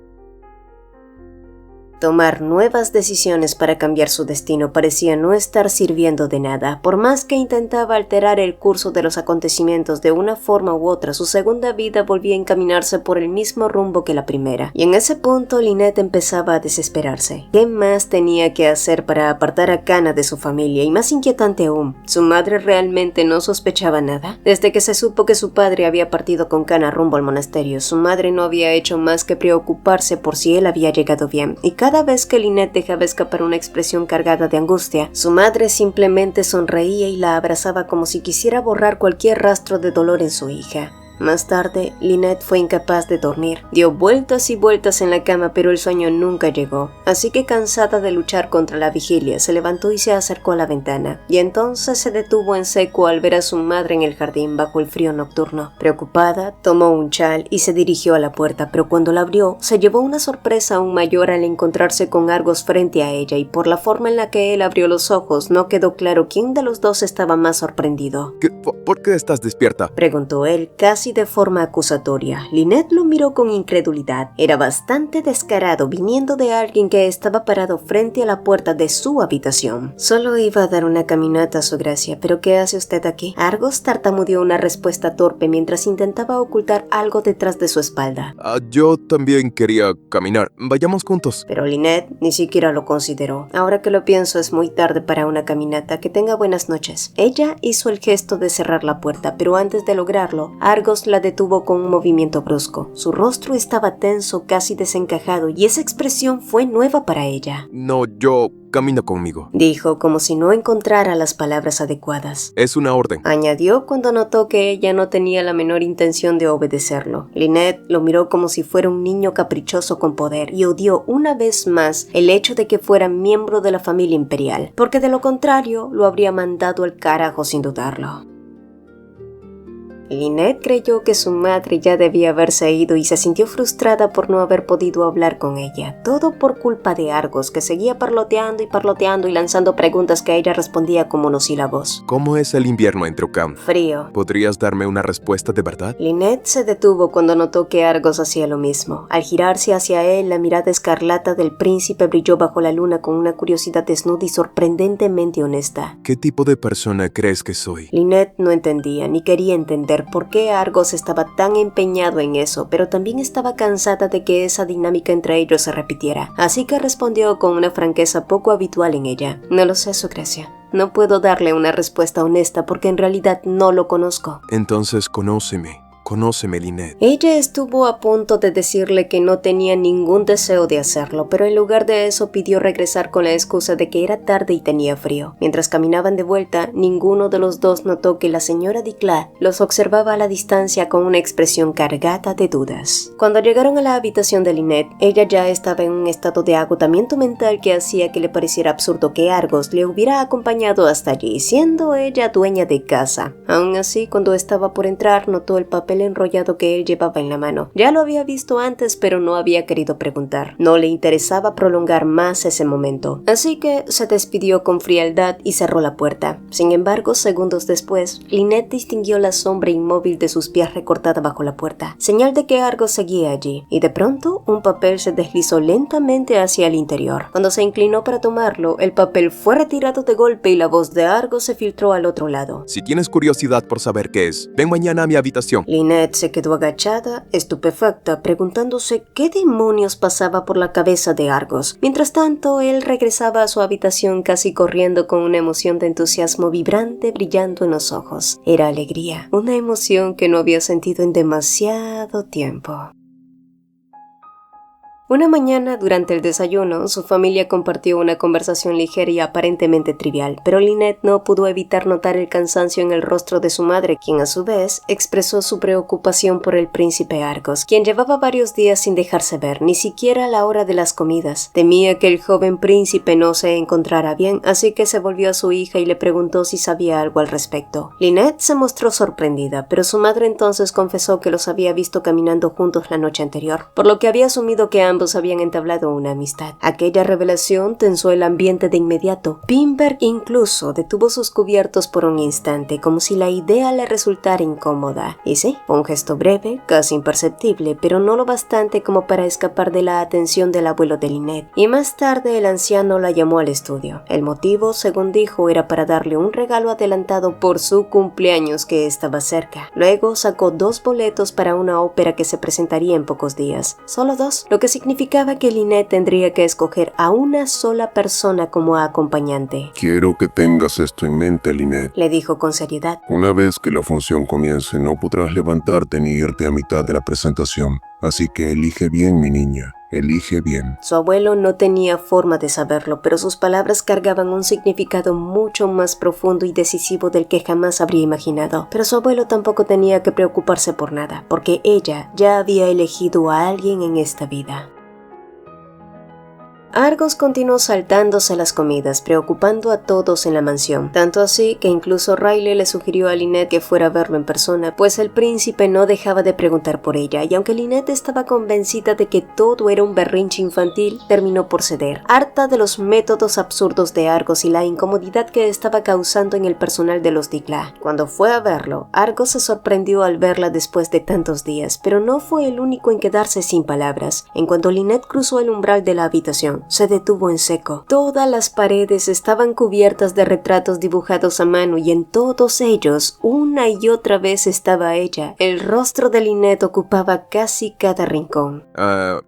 Tomar nuevas decisiones para cambiar su destino parecía no estar sirviendo de nada. Por más que intentaba alterar el curso de los acontecimientos de una forma u otra, su segunda vida volvía a encaminarse por el mismo rumbo que la primera. Y en ese punto Lynette empezaba a desesperarse. ¿Qué más tenía que hacer para apartar a Kana de su familia? Y más inquietante aún, ¿su madre realmente no sospechaba nada? Desde que se supo que su padre había partido con Kana rumbo al monasterio, su madre no había hecho más que preocuparse por si él había llegado bien. Y cada vez que Lynette dejaba escapar una expresión cargada de angustia, su madre simplemente sonreía y la abrazaba como si quisiera borrar cualquier rastro de dolor en su hija. Más tarde, Lynette fue incapaz de dormir. Dio vueltas y vueltas en la cama, pero el sueño nunca llegó. Así que, cansada de luchar contra la vigilia, se levantó y se acercó a la ventana. Y entonces se detuvo en seco al ver a su madre en el jardín bajo el frío nocturno. Preocupada, tomó un chal y se dirigió a la puerta, pero cuando la abrió, se llevó una sorpresa aún mayor al encontrarse con Argos frente a ella, y por la forma en la que él abrió los ojos, no quedó claro quién de los dos estaba más sorprendido. ¿Por qué estás despierta? Preguntó él, casi de forma acusatoria. Lynette lo miró con incredulidad. Era bastante descarado viniendo de alguien que estaba parado frente a la puerta de su habitación. Solo iba a dar una caminata, su gracia, pero ¿qué hace usted aquí? Argos tartamudeó una respuesta torpe mientras intentaba ocultar algo detrás de su espalda. Yo también quería caminar. Vayamos juntos. Pero Lynette ni siquiera lo consideró. Ahora que lo pienso, es muy tarde para una caminata. Que tenga buenas noches. Ella hizo el gesto de cerrar la puerta, pero antes de lograrlo, Argos la detuvo con un movimiento brusco. Su rostro estaba tenso, casi desencajado, y esa expresión fue nueva para ella. No, yo... Camina conmigo, dijo, como si no encontrara las palabras adecuadas. Es una orden, añadió cuando notó que ella no tenía la menor intención de obedecerlo. Lynette lo miró como si fuera un niño caprichoso con poder y odió una vez más el hecho de que fuera miembro de la familia imperial, porque de lo contrario lo habría mandado al carajo sin dudarlo. Lynette creyó que su madre ya debía haberse ido y se sintió frustrada por no haber podido hablar con ella. Todo por culpa de Argos, que seguía parloteando y lanzando preguntas que ella respondía con monosílabos. ¿Cómo es el invierno en Trucam? Frío. ¿Podrías darme una respuesta de verdad? Lynette se detuvo cuando notó que Argos hacía lo mismo. Al girarse hacia él, la mirada escarlata del príncipe brilló bajo la luna con una curiosidad desnuda y sorprendentemente honesta. ¿Qué tipo de persona crees que soy? Lynette no entendía ni quería entender por qué Argos estaba tan empeñado en eso, pero también estaba cansada de que esa dinámica entre ellos se repitiera, así que respondió con una franqueza poco habitual en ella. No lo sé, su gracia. No puedo darle una respuesta honesta porque en realidad no lo conozco. Entonces conóceme, Lynette. Ella estuvo a punto de decirle que no tenía ningún deseo de hacerlo, pero en lugar de eso pidió regresar con la excusa de que era tarde y tenía frío. Mientras caminaban de vuelta, ninguno de los dos notó que la señora Dicla los observaba a la distancia con una expresión cargada de dudas. Cuando llegaron a la habitación de Lynette, ella ya estaba en un estado de agotamiento mental que hacía que le pareciera absurdo que Argos le hubiera acompañado hasta allí, siendo ella dueña de casa. Aún así, cuando estaba por entrar, notó el papel enrollado que él llevaba en la mano. Ya lo había visto antes, pero no había querido preguntar. No le interesaba prolongar más ese momento. Así que se despidió con frialdad y cerró la puerta. Sin embargo, segundos después, Lynette distinguió la sombra inmóvil de sus pies recortada bajo la puerta, señal de que Argos seguía allí, y de pronto un papel se deslizó lentamente hacia el interior. Cuando se inclinó para tomarlo, el papel fue retirado de golpe y la voz de Argos se filtró al otro lado. Si tienes curiosidad por saber qué es, ven mañana a mi habitación. Lynette se quedó agachada, estupefacta, preguntándose qué demonios pasaba por la cabeza de Argos. Mientras tanto, él regresaba a su habitación casi corriendo con una emoción de entusiasmo vibrante brillando en los ojos. Era alegría, una emoción que no había sentido en demasiado tiempo. Una mañana, durante el desayuno, su familia compartió una conversación ligera y aparentemente trivial, pero Lynette no pudo evitar notar el cansancio en el rostro de su madre, quien a su vez expresó su preocupación por el príncipe Argos, quien llevaba varios días sin dejarse ver, ni siquiera a la hora de las comidas. Temía que el joven príncipe no se encontrara bien, así que se volvió a su hija y le preguntó si sabía algo al respecto. Lynette se mostró sorprendida, pero su madre entonces confesó que los había visto caminando juntos la noche anterior, por lo que había asumido que ambos habían entablado una amistad. Aquella revelación tensó el ambiente de inmediato. Pinberg incluso detuvo sus cubiertos por un instante, como si la idea le resultara incómoda. Y sí, un gesto breve, casi imperceptible, pero no lo bastante como para escapar de la atención del abuelo de Lynette. Y más tarde el anciano la llamó al estudio. El motivo, según dijo, era para darle un regalo adelantado por su cumpleaños que estaba cerca. Luego sacó 2 boletos para una ópera que se presentaría en pocos días. Solo 2, lo que significaba que Lynette tendría que escoger a una sola persona como acompañante. Quiero que tengas esto en mente, Lynette, le dijo con seriedad. Una vez que la función comience, no podrás levantarte ni irte a mitad de la presentación. Así que elige bien, mi niña. Elige bien. Su abuelo no tenía forma de saberlo, pero sus palabras cargaban un significado mucho más profundo y decisivo del que jamás habría imaginado. Pero su abuelo tampoco tenía que preocuparse por nada, porque ella ya había elegido a alguien en esta vida. Argos continuó saltándose las comidas, preocupando a todos en la mansión, tanto así que incluso Riley le sugirió a Lynette que fuera a verlo en persona, pues el príncipe no dejaba de preguntar por ella, y aunque Lynette estaba convencida de que todo era un berrinche infantil, terminó por ceder, harta de los métodos absurdos de Argos y la incomodidad que estaba causando en el personal de los Dikla. Cuando fue a verlo, Argos se sorprendió al verla después de tantos días, pero no fue el único en quedarse sin palabras. En cuanto Lynette cruzó el umbral de la habitación, se detuvo en seco. Todas las paredes estaban cubiertas de retratos dibujados a mano y en todos ellos, una y otra vez estaba ella. El rostro de Lynette ocupaba casi cada rincón.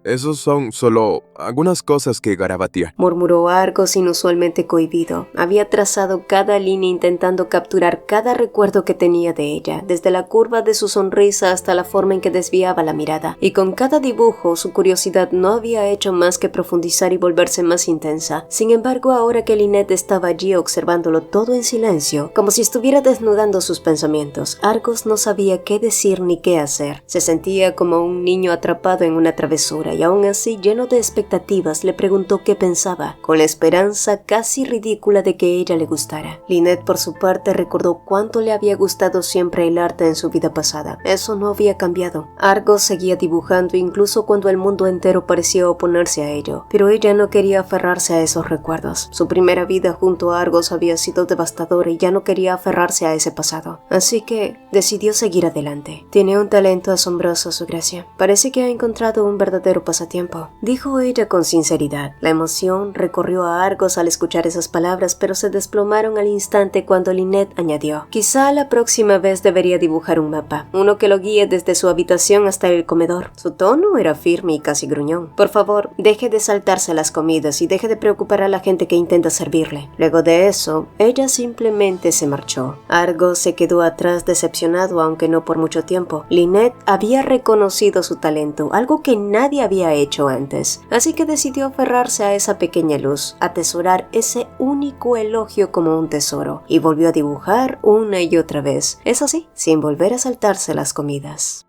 Esos son solo algunas cosas que garabateé, murmuró Argos inusualmente cohibido. Había trazado cada línea intentando capturar cada recuerdo que tenía de ella, desde la curva de su sonrisa hasta la forma en que desviaba la mirada, y con cada dibujo su curiosidad no había hecho más que profundizar y volverse más intensa. Sin embargo, ahora que Lynette estaba allí observándolo todo en silencio, como si estuviera desnudando sus pensamientos, Argos no sabía qué decir ni qué hacer. Se sentía como un niño atrapado en una travesura y aún así, lleno de expectativas, le preguntó qué pensaba, con la esperanza casi ridícula de que ella le gustara. Lynette, por su parte, recordó cuánto le había gustado siempre el arte en su vida pasada. Eso no había cambiado. Argos seguía dibujando incluso cuando el mundo entero parecía oponerse a ello, pero ella no quería aferrarse a esos recuerdos. Su primera vida junto a Argos había sido devastadora y ya no quería aferrarse a ese pasado. Así que decidió seguir adelante. Tiene un talento asombroso, su gracia. Parece que ha encontrado un verdadero pasatiempo, dijo ella con sinceridad. La emoción recorrió a Argos al escuchar esas palabras, pero se desplomaron al instante cuando Lynette añadió: quizá la próxima vez debería dibujar un mapa, uno que lo guíe desde su habitación hasta el comedor. Su tono era firme y casi gruñón. Por favor, deje de saltarse las comidas y deje de preocupar a la gente que intenta servirle. Luego de eso, ella simplemente se marchó. Argos se quedó atrás decepcionado, aunque no por mucho tiempo. Lynette había reconocido su talento, algo que nadie había hecho antes, así que decidió aferrarse a esa pequeña luz, atesorar ese único elogio como un tesoro, y volvió a dibujar una y otra vez, eso sí, sin volver a saltarse las comidas.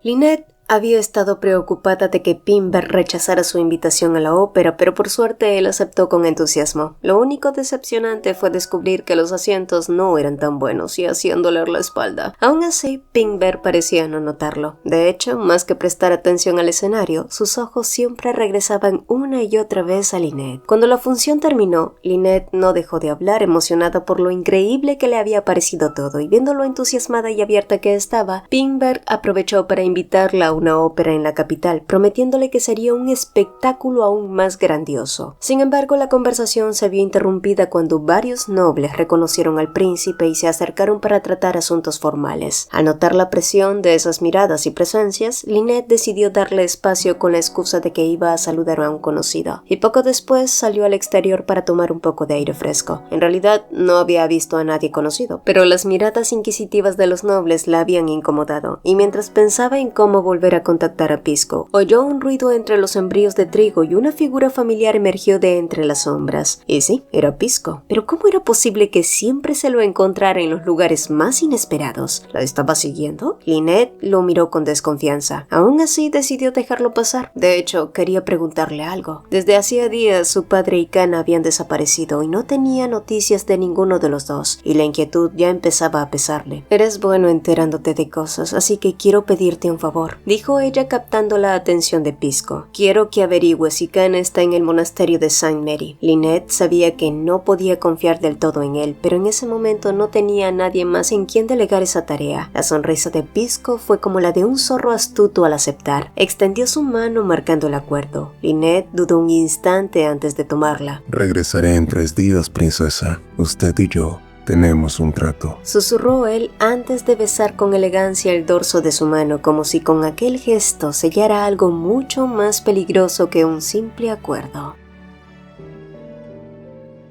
Lynette había estado preocupada de que Pimber rechazara su invitación a la ópera, pero por suerte él aceptó con entusiasmo. Lo único decepcionante fue descubrir que los asientos no eran tan buenos y hacían doler la espalda. Aún así, Pimber parecía no notarlo. De hecho, más que prestar atención al escenario, sus ojos siempre regresaban una y otra vez a Lynette. Cuando la función terminó, Lynette no dejó de hablar, emocionada por lo increíble que le había parecido todo, y viendo lo entusiasmada y abierta que estaba, Pimber aprovechó para invitarla a una ópera en la capital, prometiéndole que sería un espectáculo aún más grandioso. Sin embargo, la conversación se vio interrumpida cuando varios nobles reconocieron al príncipe y se acercaron para tratar asuntos formales. Al notar la presión de esas miradas y presencias, Lynette decidió darle espacio con la excusa de que iba a saludar a un conocido, y poco después salió al exterior para tomar un poco de aire fresco. En realidad, no había visto a nadie conocido, pero las miradas inquisitivas de los nobles la habían incomodado, y mientras pensaba en cómo volver a contactar a Pisco, oyó un ruido entre los sembríos de trigo y una figura familiar emergió de entre las sombras. Y sí, era Pisco. Pero ¿cómo era posible que siempre se lo encontrara en los lugares más inesperados? ¿La estaba siguiendo? Lynette lo miró con desconfianza. Aún así decidió dejarlo pasar. De hecho, quería preguntarle algo. Desde hacía días su padre y Kana habían desaparecido y no tenía noticias de ninguno de los dos, y la inquietud ya empezaba a pesarle. Eres bueno enterándote de cosas, así que quiero pedirte un favor, dijo ella captando la atención de Pisco. Quiero que averigües si Kana está en el monasterio de Saint Mary. Lynette sabía que no podía confiar del todo en él, pero en ese momento no tenía a nadie más en quien delegar esa tarea. La sonrisa de Pisco fue como la de un zorro astuto al aceptar. Extendió su mano marcando el acuerdo. Lynette dudó un instante antes de tomarla. Regresaré en 3 días, princesa. Usted y yo tenemos un trato, susurró él antes de besar con elegancia el dorso de su mano, como si con aquel gesto sellara algo mucho más peligroso que un simple acuerdo.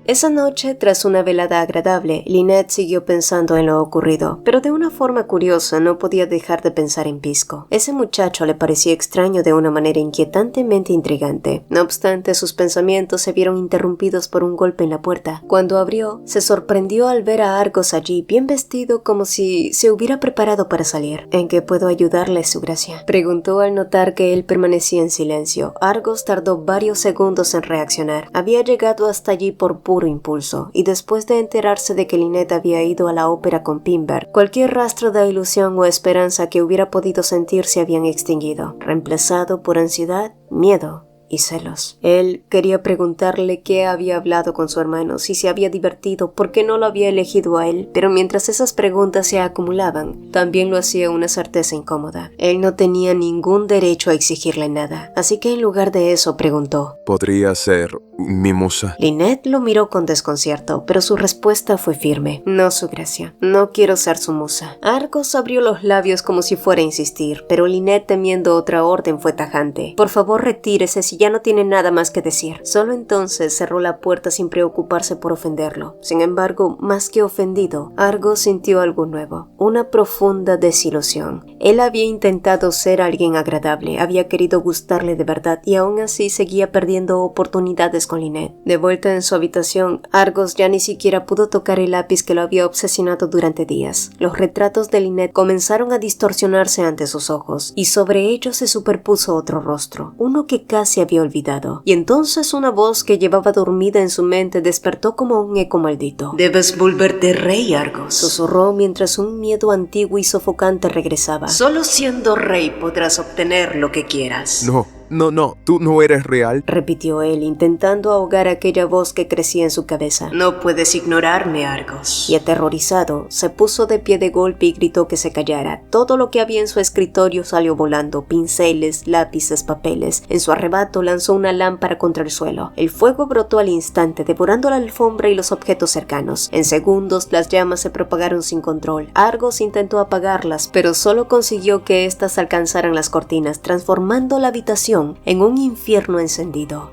Esa noche, tras una velada agradable, Lynette siguió pensando en lo ocurrido, pero de una forma curiosa no podía dejar de pensar en Pisco. Ese muchacho le parecía extraño de una manera inquietantemente intrigante. No obstante, sus pensamientos se vieron interrumpidos por un golpe en la puerta. Cuando abrió, se sorprendió al ver a Argos allí, bien vestido como si se hubiera preparado para salir. ¿En qué puedo ayudarle, su gracia?, preguntó al notar que él permanecía en silencio. Argos tardó varios segundos en reaccionar. Había llegado hasta allí por puro impulso, y después de enterarse de que Lynette había ido a la ópera con Pimber, cualquier rastro de ilusión o esperanza que hubiera podido sentir se habían extinguido, reemplazado por ansiedad, miedo y celos. Él quería preguntarle qué había hablado con su hermano, si se había divertido, por qué no lo había elegido a él, pero mientras esas preguntas se acumulaban, también lo hacía una certeza incómoda. Él no tenía ningún derecho a exigirle nada, así que en lugar de eso preguntó: ¿Podría ser mi musa? Lynette lo miró con desconcierto, pero su respuesta fue firme: no, su gracia, no quiero ser su musa. Argos abrió los labios como si fuera a insistir, pero Lynette, temiendo otra orden, fue tajante: por favor, retírese si ya no tiene nada más que decir. Solo entonces cerró la puerta sin preocuparse por ofenderlo. Sin embargo, más que ofendido, Argos sintió algo nuevo, una profunda desilusión. Él había intentado ser alguien agradable, había querido gustarle de verdad y aún así seguía perdiendo oportunidades con Lynette. De vuelta en su habitación, Argos ya ni siquiera pudo tocar el lápiz que lo había obsesionado durante días. Los retratos de Lynette comenzaron a distorsionarse ante sus ojos y sobre ellos se superpuso otro rostro, uno que casi había olvidado, y entonces una voz que llevaba dormida en su mente despertó como un eco maldito. Debes volverte rey, Argos, susurró mientras un miedo antiguo y sofocante regresaba. Solo siendo rey podrás obtener lo que quieras. No, tú no eres real, repitió él, intentando ahogar aquella voz que crecía en su cabeza. No puedes ignorarme, Argos. Y aterrorizado, se puso de pie de golpe y gritó que se callara. Todo lo que había en su escritorio salió volando: pinceles, lápices, papeles. En su arrebato lanzó una lámpara contra el suelo. El fuego brotó al instante, devorando la alfombra y los objetos cercanos. En segundos, las llamas se propagaron sin control. Argos intentó apagarlas, pero solo consiguió que éstas alcanzaran las cortinas, transformando la habitación en un infierno encendido.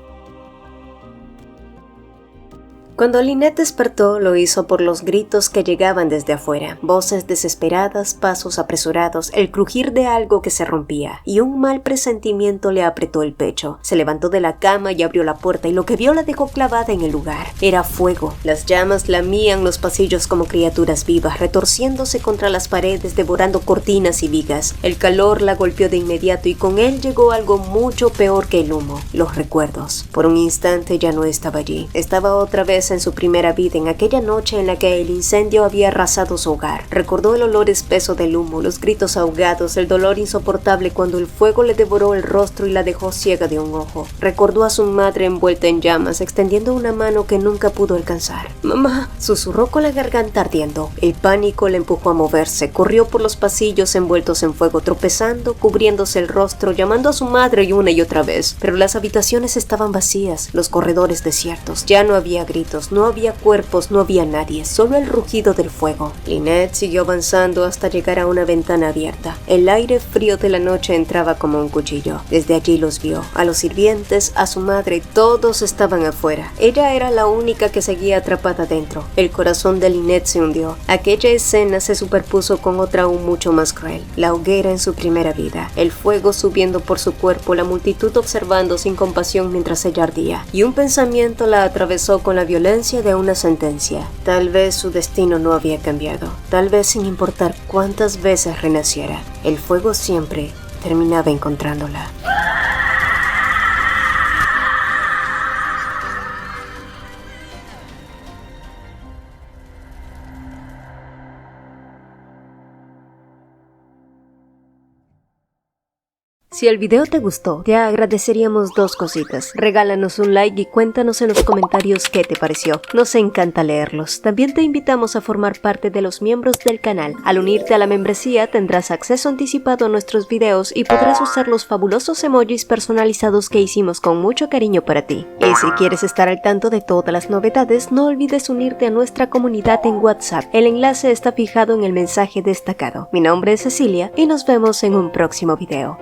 Cuando Lynette despertó, lo hizo por los gritos que llegaban desde afuera, voces desesperadas, pasos apresurados, el crujir de algo que se rompía, y un mal presentimiento le apretó el pecho. Se levantó de la cama y abrió la puerta, y lo que vio la dejó clavada en el lugar. Era fuego. Las llamas lamían los pasillos como criaturas vivas, retorciéndose contra las paredes, devorando cortinas y vigas. El calor la golpeó de inmediato y con él llegó algo mucho peor que el humo: los recuerdos. Por un instante ya no estaba allí. Estaba otra vez en su primera vida, en aquella noche en la que el incendio había arrasado su hogar. Recordó el olor espeso del humo, los gritos ahogados, el dolor insoportable cuando el fuego le devoró el rostro y la dejó ciega de un ojo. Recordó a su madre envuelta en llamas, extendiendo una mano que nunca pudo alcanzar. «Mamá», susurró con la garganta ardiendo. El pánico le empujó a moverse. Corrió por los pasillos envueltos en fuego, tropezando, cubriéndose el rostro, llamando a su madre una y otra vez. Pero las habitaciones estaban vacías, los corredores desiertos. Ya no había gritos, no había cuerpos, no había nadie, solo el rugido del fuego. Lynette siguió avanzando hasta llegar a una ventana abierta. El aire frío de la noche entraba como un cuchillo. Desde allí los vio, a los sirvientes, a su madre, todos estaban afuera. Ella era la única que seguía atrapada dentro. El corazón de Lynette se hundió. Aquella escena se superpuso con otra aún mucho más cruel: la hoguera en su primera vida, el fuego subiendo por su cuerpo, la multitud observando sin compasión mientras ella ardía. Y un pensamiento la atravesó con la violencia de una sentencia. Tal vez su destino no había cambiado. Tal vez, sin importar cuántas veces renaciera, el fuego siempre terminaba encontrándola. Si el video te gustó, te agradeceríamos dos cositas. Regálanos un like y cuéntanos en los comentarios qué te pareció. Nos encanta leerlos. También te invitamos a formar parte de los miembros del canal. Al unirte a la membresía tendrás acceso anticipado a nuestros videos y podrás usar los fabulosos emojis personalizados que hicimos con mucho cariño para ti. Y si quieres estar al tanto de todas las novedades, no olvides unirte a nuestra comunidad en WhatsApp. El enlace está fijado en el mensaje destacado. Mi nombre es Cecilia y nos vemos en un próximo video.